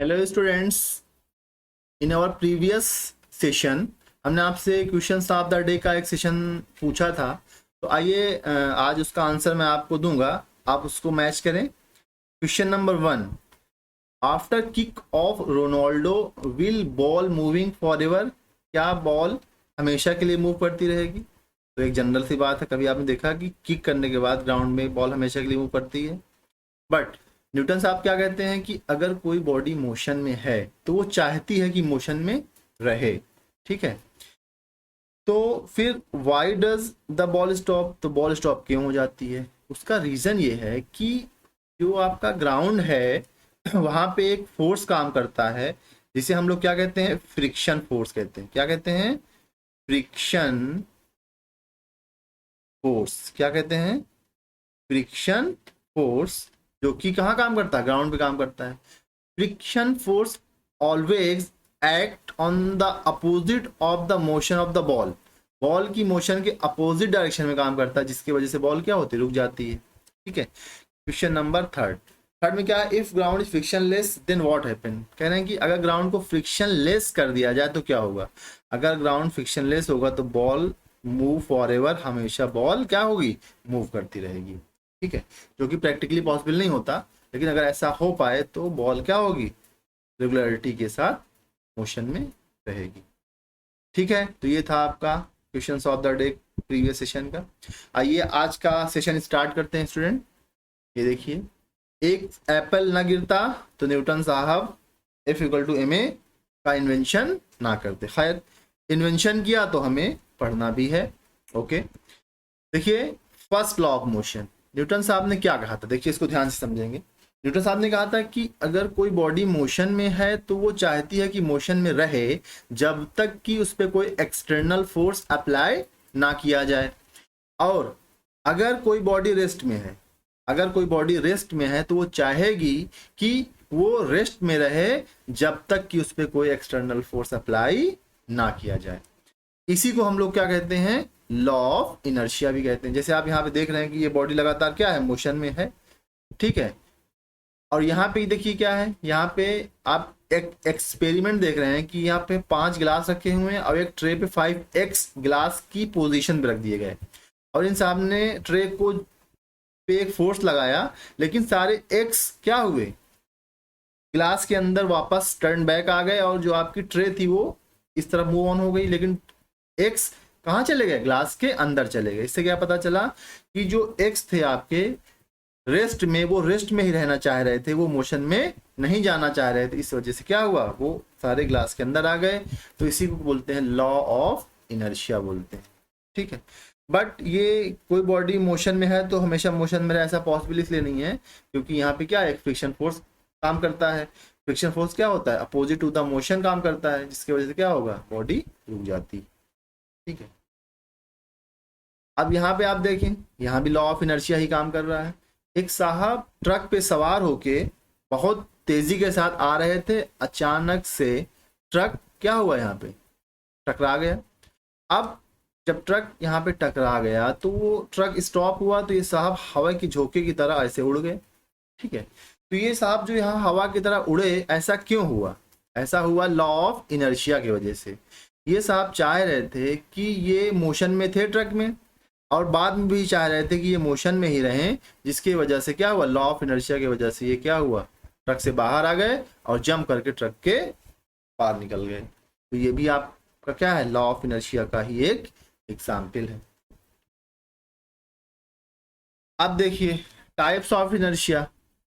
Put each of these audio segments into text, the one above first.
Hello students, in our previous session हमने आपसे questions of the day का एक सेशन पूछा था। तो आइए आज उसका आंसर मैं आपको दूंगा, आप उसको मैच करें। Question number 1, after kick off Ronaldo will ball moving for ever? क्या बॉल हमेशा के लिए मूव करती रहेगी? तो एक जनरल सी बात है, कभी आपने देखा कि किक करने के बाद ग्राउंड में बॉल हमेशा के लिए मूव करती है? बट न्यूटन साहब क्या कहते हैं कि अगर कोई बॉडी मोशन में है तो वो चाहती है कि मोशन में रहे। ठीक है, तो फिर why does the ball stop? तो बॉल स्टॉप क्यों हो जाती है? उसका रीजन ये है कि जो आपका ग्राउंड है वहां पे एक फोर्स काम करता है जिसे हम लोग क्या कहते हैं, फ्रिक्शन फोर्स कहते हैं। क्या कहते हैं? Friction force. क्या कहते हैं? फ्रिक्शन फोर्स, जो कि कहाँ काम करता है? ग्राउंड पे काम करता है। Friction force always act on the opposite of the motion of the ball. Ball की मोशन के अपोजिट डायरेक्शन में काम करता है, जिसकी वजह से बॉल क्या होती है? रुक जाती है। ठीक है। क्वेश्चन नंबर थर्ड, थर्ड में क्या है? If ground is friction less than what happen? कह रहे हैं कि अगर ग्राउंड को फ्रिक्शन लेस कर दिया जाए तो क्या होगा? अगर ग्राउंड फ्रिक्शन लेस होगा तो बॉल मूव फॉर एवर, हमेशा बॉल क्या होगी? मूव करती रहेगी। ठीक है, जो कि प्रैक्टिकली पॉसिबल नहीं होता, लेकिन अगर ऐसा हो पाए तो बॉल क्या होगी? रेगुलरिटी के साथ मोशन में रहेगी। ठीक है, तो ये था आपका questions of the day previous session का। आइए आज का सेशन स्टार्ट करते हैं स्टूडेंट। ये देखिए, एक एप्पल ना गिरता तो न्यूटन साहब F equal to M A का इन्वेंशन ना करते। खैर, इन्वेंशन किया तो हमें पढ़ना भी है। ओके, देखिए, first law of motion Newton साहब ने क्या कहा था? देखिए, इसको ध्यान से समझेंगे। न्यूटन साहब ने कहा था कि अगर कोई बॉडी मोशन में है तो वो चाहती है कि मोशन में रहे जब तक कि उस पर कोई एक्सटर्नल फोर्स अप्लाई ना किया जाए। और अगर कोई बॉडी रेस्ट में है, अगर कोई बॉडी रेस्ट में है तो वो चाहेगी कि वो रेस्ट में रहे जब तक कि उस पर कोई एक्सटर्नल फोर्स अप्लाई ना किया जाए। इसी को हम लोग क्या कहते हैं? लॉ ऑफ इनर्शिया भी कहते हैं। जैसे आप यहाँ पे देख रहे हैं कि ये बॉडी लगातार क्या है? मोशन में है। ठीक है, और यहाँ पे देखिए क्या है, यहाँ पे आप एक एक्सपेरिमेंट देख रहे हैं कि यहाँ पे 5 गिलास रखे हुए हैं और एक ट्रे पे 5x गिलास की पोजीशन पे रख दिए गए, और इन साहब ने ट्रे को पे एक फोर्स लगाया, लेकिन सारे x क्या हुए? गिलास के अंदर वापस टर्न बैक आ गए, और जो आपकी ट्रे थी वो इस तरफ मूव ऑन हो गई, लेकिन एक्स कहाँ चले गए? ग्लास के अंदर चले गए। इससे क्या पता चला कि जो एक्स थे आपके रेस्ट में, वो रेस्ट में ही रहना चाह रहे थे, वो मोशन में नहीं जाना चाह रहे थे। इस वजह से क्या हुआ? वो सारे ग्लास के अंदर आ गए। तो इसी को बोलते हैं लॉ ऑफ इनर्शिया बोलते हैं। ठीक है, बट ये कोई बॉडी मोशन में है तो हमेशा मोशन में रहे ऐसा पॉसिबल इसलिए नहीं है, क्योंकि यहाँ पे क्या है? फ्रिक्शन फोर्स काम करता है। फ्रिक्शन फोर्स क्या होता है? अपोजिट टू द मोशन काम करता है, जिसकी वजह से क्या होगा? बॉडी रुक जाती। ठीक है, अब यहाँ पे आप देखें, यहाँ भी लॉ ऑफ इनर्शिया ही काम कर रहा है। एक साहब ट्रक पे सवार होके बहुत तेजी के साथ आ रहे थे, अचानक से ट्रक क्या हुआ? यहाँ पे टकरा गया। अब जब ट्रक यहाँ पे टकरा गया तो वो ट्रक स्टॉप हुआ, तो ये साहब हवा की झोंके की तरह ऐसे उड़ गए। ठीक है, तो ये साहब जो यहाँ हवा की तरह उड़े, ऐसा क्यों हुआ? ऐसा हुआ लॉ ऑफ इनर्शिया की वजह से। ये साहब चाह रहे थे कि ये मोशन में थे ट्रक में, और बाद में भी चाह रहे थे कि ये मोशन में ही रहें, जिसकी वजह से क्या हुआ? लॉ ऑफ इनर्शिया की वजह से ये क्या हुआ? ट्रक से बाहर आ गए और जंप करके ट्रक के पार निकल गए। तो ये भी आपका क्या है? लॉ ऑफ इनर्शिया का ही एक एग्जाम्पल है। अब देखिए, टाइप्स ऑफ इनर्शिया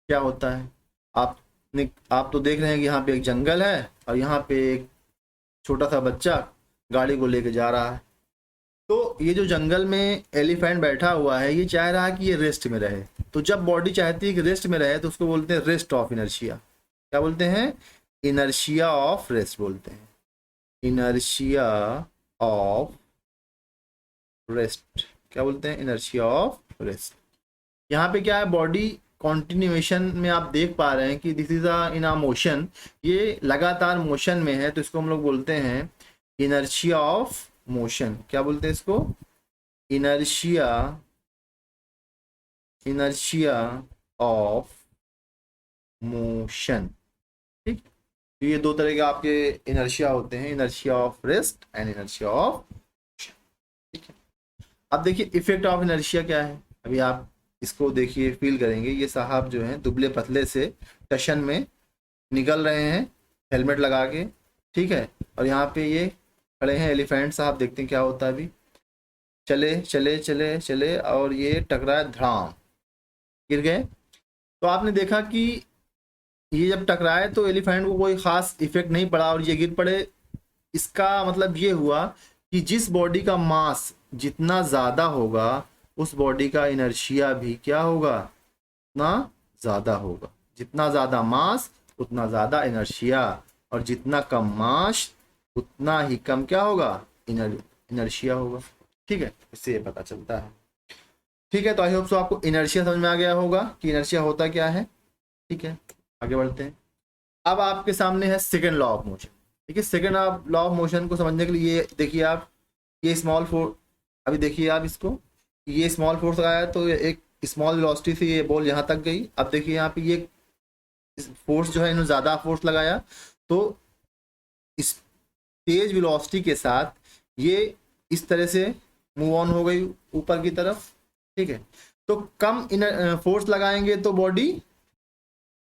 क्या होता है। आप तो देख रहे हैं कि यहाँ पे एक जंगल है और यहाँ पे एक छोटा सा बच्चा गाड़ी को लेके जा रहा है। तो ये जो जंगल में एलिफेंट बैठा हुआ है, ये चाह रहा है कि ये रेस्ट में रहे। तो जब बॉडी चाहती है कि रेस्ट में रहे तो उसको बोलते हैं रेस्ट ऑफ इनर्शिया। क्या बोलते हैं? इनर्शिया ऑफ रेस्ट बोलते हैं। इनर्शिया ऑफ रेस्ट क्या बोलते हैं? Inertia of rest. यहाँ पे क्या है? बॉडी कॉन्टिन्यूएशन में आप देख पा रहे हैं कि this is in a motion, ये लगातार मोशन में है, तो इसको हम लोग बोलते हैं इनर्शिया ऑफ मोशन। क्या बोलते हैं इसको? Inertia, inertia of motion. ठीक, ये दो तरह के आपके इनर्शिया होते हैं, inertia of rest and inertia of, ठीक है। अब देखिए इफेक्ट ऑफ इनर्शिया क्या है, अभी आप इसको देखिए फील करेंगे। ये साहब जो हैं दुबले पतले से टशन में निकल रहे हैं हेलमेट लगा के, ठीक है। और यहाँ पे ये खड़े हैं एलिफेंट साहब, देखते हैं क्या होता है अभी। चले चले चले चले और ये टकराए, धड़ाम, गिर गए। तो आपने देखा कि ये जब टकराए तो एलिफेंट को कोई खास इफेक्ट नहीं पड़ा और ये गिर पड़े। इसका मतलब ये हुआ कि जिस बॉडी का मास जितना ज़्यादा होगा उस बॉडी का इनर्शिया भी क्या होगा, उतना ज़्यादा होगा। जितना ज़्यादा मास उतना ज़्यादा इनर्शिया, और जितना कम मास उतना ही कम क्या होगा, इनर्शिया होगा, ठीक है। इससे ये पता चलता है, ठीक है। तो आई होप सो आपको इनर्शिया समझ में आ गया होगा कि इनर्शिया होता क्या है, ठीक है। आगे बढ़ते हैं। अब आपके सामने है सेकेंड लॉ ऑफ मोशन, ठीक है। सेकेंड लॉ ऑफ मोशन को समझने के लिए देखिए आप, ये स्मॉल फोर्स, अभी देखिए आप इसको, ये स्मॉल फोर्स लगाया तो एक स्मॉल वेलोसिटी से ये बॉल यहाँ तक गई। अब देखिए यहाँ पे ये फोर्स जो है इन्होंने ज़्यादा फोर्स लगाया, तो इस तेज वेलोसिटी के साथ ये इस तरह से मूव ऑन हो गई ऊपर की तरफ, ठीक है। तो कम फोर्स लगाएंगे तो बॉडी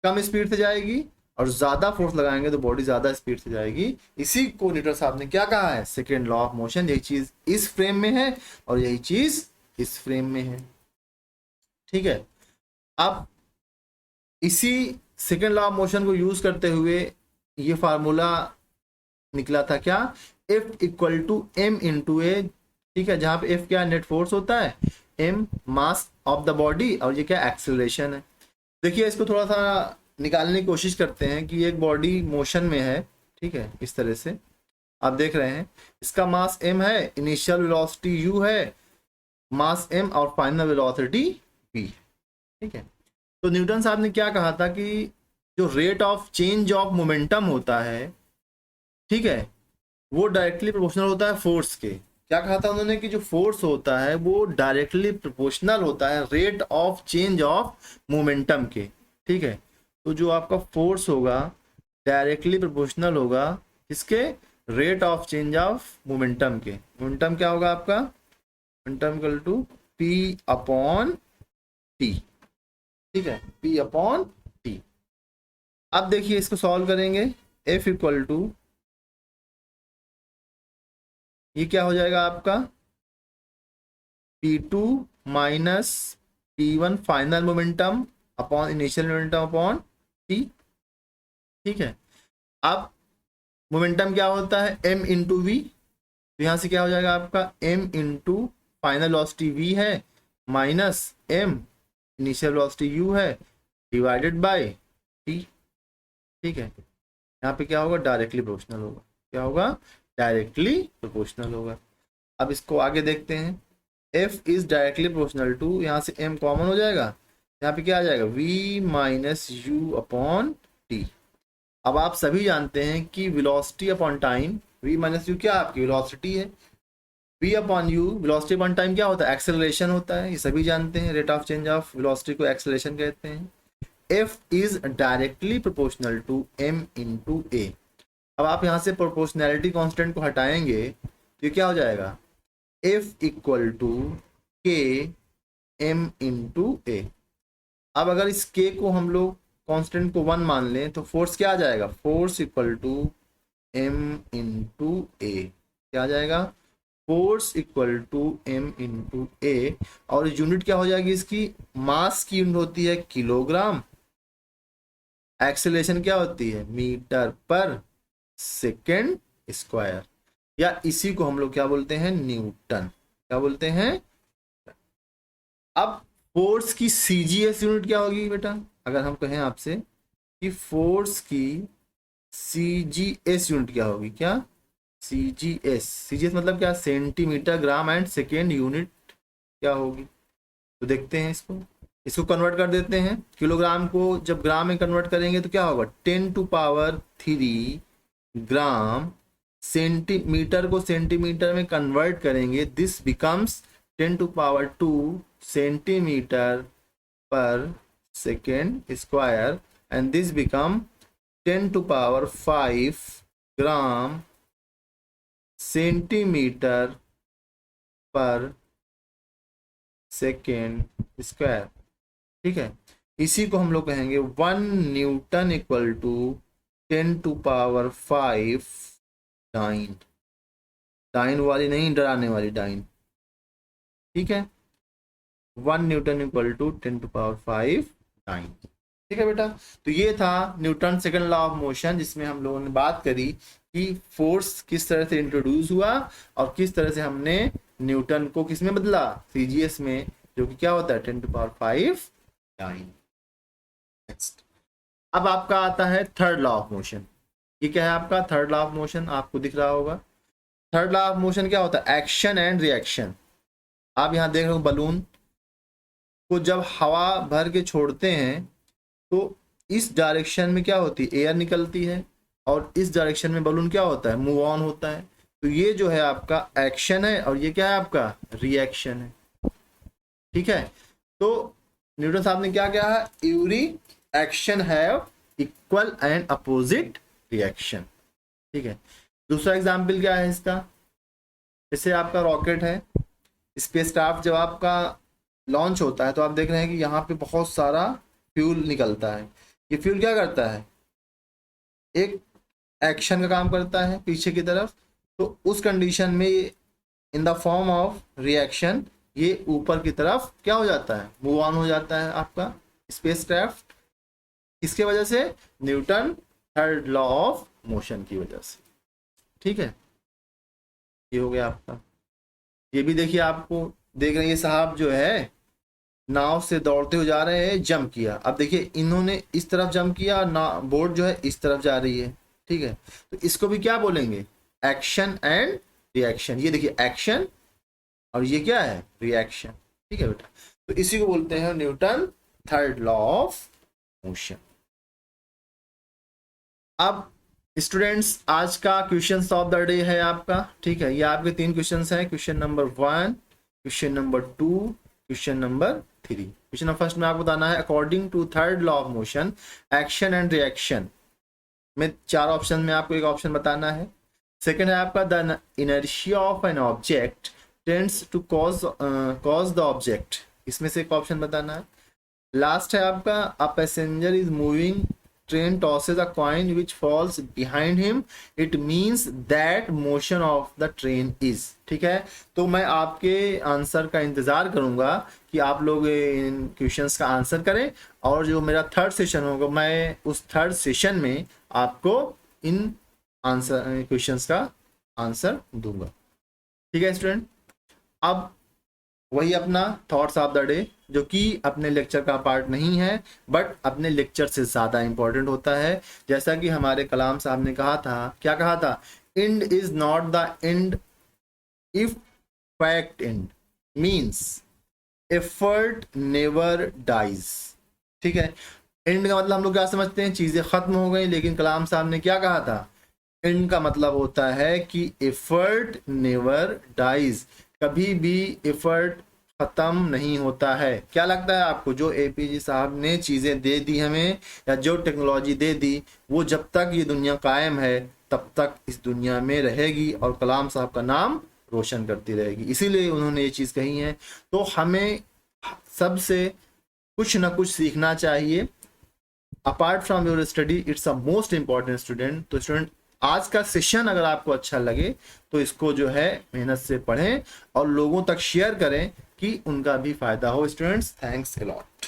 कम स्पीड से जाएगी, और ज्यादा फोर्स लगाएंगे तो बॉडी ज्यादा स्पीड से जाएगी। इसी को न्यूटन साहब ने क्या कहा है, सेकेंड लॉ ऑफ मोशन। यही चीज इस फ्रेम में है और यही चीज इस फ्रेम में है, ठीक है। अब इसी सेकेंड लॉ ऑफ मोशन को यूज करते हुए ये फार्मूला निकला था क्या, F equal to M into A, ठीक है। जहां पे F क्या नेट फोर्स होता है, m mass of the body, और ये क्या एक्सेलरेशन है। देखिए इसको थोड़ा सा निकालने की कोशिश करते हैं कि एक बॉडी मोशन में है, ठीक है। इस तरह से आप देख रहे हैं, इसका मास m है, इनिशियल वेलोसिटी u है, मास m और फाइनल वेलोसिटी v, ठीक है। तो न्यूटन साहब ने क्या कहा था कि जो rate of change of momentum होता है, ठीक है, वो डायरेक्टली प्रोपोर्शनल होता है फोर्स के। क्या कहा था उन्होंने कि जो फोर्स होता है वो डायरेक्टली प्रोपोर्शनल होता है rate of change of momentum के, ठीक है। तो जो आपका फोर्स होगा डायरेक्टली प्रोपोर्शनल होगा इसके rate of change of momentum के। मोमेंटम क्या होगा आपका, momentum equal to P upon T, ठीक है, पी अपॉन टी। अब देखिए इसको सॉल्व करेंगे, एफ इक्वल टू, ये क्या हो जाएगा आपका, P2 minus P1 final momentum upon initial momentum upon T, ठीक है। अब मोमेंटम क्या होता है, m इंटू वी, तो यहाँ से क्या हो जाएगा आपका m into final velocity v है minus m initial velocity u है डिवाइडेड बाय t, ठीक है। यहाँ पे क्या होगा, डायरेक्टली प्रोपोर्शनल होगा, क्या होगा, डायरेक्टली प्रोपोर्शनल होगा। अब इसको आगे देखते हैं, F is directly proportional to, यहाँ से M कॉमन हो जाएगा, यहाँ पे क्या आ जाएगा, V minus you upon T. अब आप सभी जानते हैं कि velocity upon time, V minus you क्या आपकी वेलोसिटी है, V upon you velocity upon time क्या होता है, एक्सेलरेशन होता है, ये सभी जानते हैं। Rate of change of velocity को एक्सेलरेशन कहते हैं। F is directly proportional to M into A. अब आप यहाँ से प्रोपोर्शनैलिटी कांस्टेंट को हटाएंगे तो ये क्या हो जाएगा, F इक्वल टू के एम इंटू ए। अब अगर इस के को हम लोग कांस्टेंट को 1 मान लें तो फोर्स क्या आ जाएगा, force equal to M into A, क्या आ जाएगा, force equal to M into A. और यूनिट क्या हो जाएगी इसकी, मास की यूनिट होती है किलोग्राम, एक्सेलरेशन क्या होती है, मीटर पर सेकेंड स्क्वायर, या इसी को हम लोग क्या बोलते हैं, न्यूटन, क्या बोलते हैं। अब फोर्स की सीजीएस यूनिट क्या होगी बेटा, अगर हम कहें आपसे कि फोर्स की सीजीएस यूनिट क्या होगी, क्या, सीजीएस मतलब क्या, centimetre gram and second unit क्या होगी। तो देखते हैं इसको कन्वर्ट कर देते हैं। किलोग्राम को जब ग्राम में कन्वर्ट करेंगे तो क्या होगा, 10⁻³ ग्राम। सेंटीमीटर को सेंटीमीटर में कन्वर्ट करेंगे, दिस बिकम्स 10⁻² सेंटीमीटर पर second square, and this become 10⁵ gram centimetre पर सेकेंड स्क्वायर। ठीक है, इसी को हम लोग कहेंगे 1 newton equal to 10⁵ dyne. Dyne वाली नहीं, डराने वाली डाइन। ठीक है, 1 न्यूटन इक्वल टू 10⁵ डाइन। ठीक है बेटा, तो ये था Newton second law of motion, जिसमें हम लोगों ने बात करी कि फोर्स किस तरह से इंट्रोड्यूस हुआ और किस तरह से हमने न्यूटन को किस में बदला, सीजीएस में, जो कि क्या होता है 10⁵ डाइन। नेक्स्ट, अब आपका आता है थर्ड लॉ ऑफ मोशन। ये क्या है आपका थर्ड लॉ ऑफ मोशन, आपको दिख रहा होगा। थर्ड लॉ ऑफ मोशन क्या होता है, एक्शन एंड रिएक्शन। आप यहाँ देख रहे हो बलून को जब हवा भर के छोड़ते हैं तो इस डायरेक्शन में क्या होती है, एयर निकलती है, और इस डायरेक्शन में बलून क्या होता है, मूव ऑन होता है। तो ये जो है आपका एक्शन है और ये क्या है आपका रिएक्शन है। ठीक है, तो न्यूटन साहब ने क्या कहा, every action have equal and opposite reaction. ठीक है, दूसरा एग्जाम्पल क्या है इसका, जैसे आपका रॉकेट है, स्पेसक्राफ्ट जब आपका लॉन्च होता है तो आप देख रहे हैं कि यहाँ पे बहुत सारा फ्यूल निकलता है। ये फ्यूल क्या करता है, एक एक्शन का काम करता है पीछे की तरफ, तो उस कंडीशन में in the form of reaction ये ऊपर की तरफ क्या हो जाता है, मूव ऑन हो जाता है आपका स्पेसक्राफ्ट। इसके वजह से Newton third law of motion की वजह से। ठीक है, ये हो गया आपका। ये भी देखिए, आपको देख रहे हैं ये साहब जो है नाव से दौड़ते हुए जा रहे हैं, जंप किया। अब देखिए इन्होंने इस तरफ जंप किया, ना बोट जो है इस तरफ जा रही है। ठीक है, तो इसको भी क्या बोलेंगे, एक्शन एंड रिएक्शन। ये देखिए एक्शन और ये क्या है, रिएक्शन। ठीक है बेटा, तो इसी को बोलते हैं Newton third law of motion. अब स्टूडेंट्स, आज का क्वेश्चन ऑफ द डे है आपका। ठीक है, ये आपके 3 क्वेश्चन हैं, question number 1, question number 2, question number 3। Question number first में आपको बताना है, according to third law of motion action and reaction में 4 ऑप्शन में आपको एक ऑप्शन बताना है। सेकंड है आपका, the inertia of an object tends to cause the object, इसमें से एक ऑप्शन बताना है। लास्ट है आपका, a passenger is moving, train tosses a coin which falls behind him, it means that motion of the train is। ठीक है, तो मैं आपके आंसर का इंतजार करूंगा कि आप लोग इन क्वेश्चंस का आंसर करें, और जो मेरा थर्ड सेशन होगा मैं उस थर्ड सेशन में आपको इन आंसर क्वेश्चंस का आंसर दूंगा। ठीक है स्टूडेंट, अब वही अपना थॉट्स ऑफ द डे, जो कि अपने लेक्चर का पार्ट नहीं है बट अपने लेक्चर से ज़्यादा इंपॉर्टेंट होता है। जैसा कि हमारे कलाम साहब ने कहा था, क्या कहा था, end is not the end if fact and means effort never dies. ठीक है, एंड का मतलब हम लोग क्या समझते हैं, चीज़ें ख़त्म हो गई, लेकिन कलाम साहब ने क्या कहा था, एंड का मतलब होता है कि एफर्ट नेवर डाइज, कभी भी एफर्ट खत्म नहीं होता है। क्या लगता है आपको, जो एपीजे साहब ने चीजें दे दी हमें, या जो टेक्नोलॉजी दे दी, वो जब तक ये दुनिया कायम है तब तक इस दुनिया में रहेगी और कलाम साहब का नाम रोशन करती रहेगी, इसीलिए उन्होंने ये चीज कही है। तो हमें सबसे कुछ ना कुछ सीखना चाहिए apart from your study, it's a most important student. तो स्टूडेंट, आज का सेशन अगर आपको अच्छा लगे तो इसको जो है मेहनत से पढ़ें और लोगों तक शेयर करें कि उनका भी फायदा हो। Students, thanks a lot.